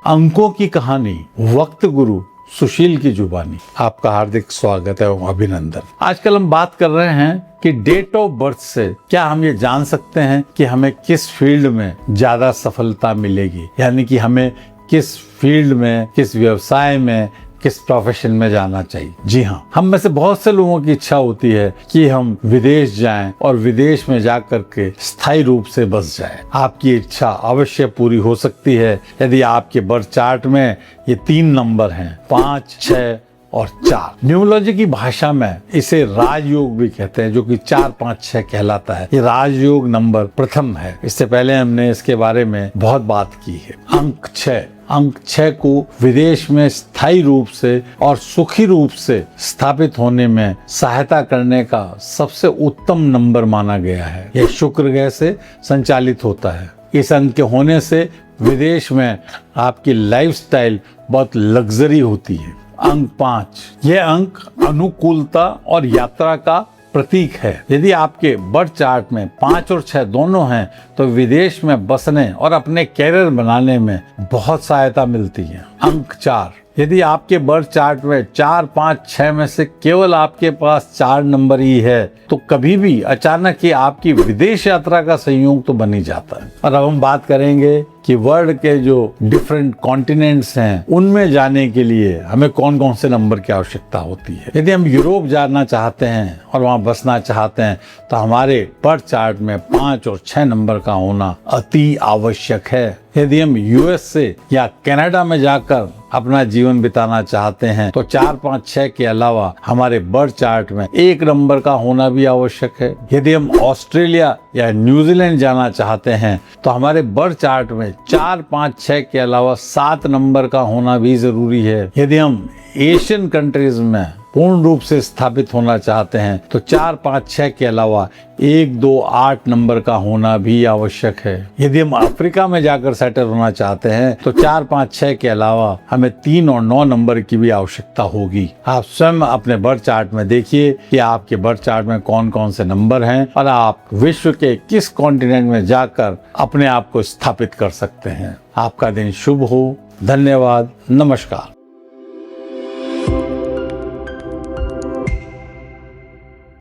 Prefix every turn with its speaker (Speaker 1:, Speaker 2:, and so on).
Speaker 1: अंकों की कहानी, वक्त गुरु सुशील की जुबानी। आपका हार्दिक स्वागत है और अभिनंदन। आजकल हम बात कर रहे हैं कि डेट ऑफ बर्थ से क्या हम ये जान सकते हैं कि हमें किस फील्ड में ज्यादा सफलता मिलेगी, यानी कि हमें किस फील्ड में, किस व्यवसाय में, किस प्रोफेशन में जाना चाहिए। जी हाँ, हम में से बहुत से लोगों की इच्छा होती है कि हम विदेश जाएं और विदेश में जाकर के स्थायी रूप से बस जाएं। आपकी इच्छा अवश्य पूरी हो सकती है यदि आपके बर्थ चार्ट में ये 3 नंबर हैं, 5, 6 और 4। न्यूमरोलॉजी की भाषा में इसे राजयोग भी कहते हैं, जो कि 4, 5, 6 कहलाता है। ये राजयोग नंबर प्रथम है। इससे पहले हमने इसके बारे में बहुत बात की है। अंक 6 को विदेश में स्थायी रूप से और सुखी रूप से स्थापित होने में सहायता करने का सबसे उत्तम नंबर माना गया है। यह शुक्र ग्रह से संचालित होता है। इस अंक के होने से विदेश में आपकी लाइफस्टाइल बहुत लग्जरी होती है। अंक 5, यह अंक अनुकूलता और यात्रा का प्रतीक है। यदि आपके बर्थ चार्ट में 5 और 6 दोनों हैं तो विदेश में बसने और अपने कैरियर बनाने में बहुत सहायता मिलती है। अंक 4, यदि आपके बर्थ चार्ट में 4, 5, 6 में से केवल आपके पास 4 नंबर ही है तो कभी भी अचानक ही आपकी विदेश यात्रा का संयोग तो बन ही जाता है। और अब हम बात करेंगे कि वर्ल्ड के जो डिफरेंट कॉन्टिनेंट्स हैं उनमें जाने के लिए हमें कौन कौन से नंबर की आवश्यकता होती है। यदि हम यूरोप जाना चाहते हैं और वहां बसना चाहते हैं तो हमारे बर्थ चार्ट में 5 और 6 नंबर का होना अति आवश्यक है। यदि हम यूएसए या कनाडा में जाकर अपना जीवन बिताना चाहते हैं तो 4, 5, 6 के अलावा हमारे बर्थ चार्ट में 1 नंबर का होना भी आवश्यक है। यदि हम ऑस्ट्रेलिया या न्यूजीलैंड जाना चाहते हैं तो हमारे बर्थ चार्ट में 4, 5, 6 के अलावा 7 नंबर का होना भी जरूरी है। यदि हम एशियन कंट्रीज में पूर्ण रूप से स्थापित होना चाहते हैं तो 4, 5, 6 के अलावा 1, 2, 8 नंबर का होना भी आवश्यक है। यदि हम अफ्रीका में जाकर सेटल होना चाहते हैं तो 4, 5, 6 के अलावा हमें 3 और 9 नंबर की भी आवश्यकता होगी। आप स्वयं अपने बर्थ चार्ट में देखिए कि आपके बर्थ चार्ट में कौन कौन से नंबर हैं और आप विश्व के किस कॉन्टिनेंट में जाकर अपने आप को स्थापित कर सकते हैं। आपका दिन शुभ हो। धन्यवाद। नमस्कार।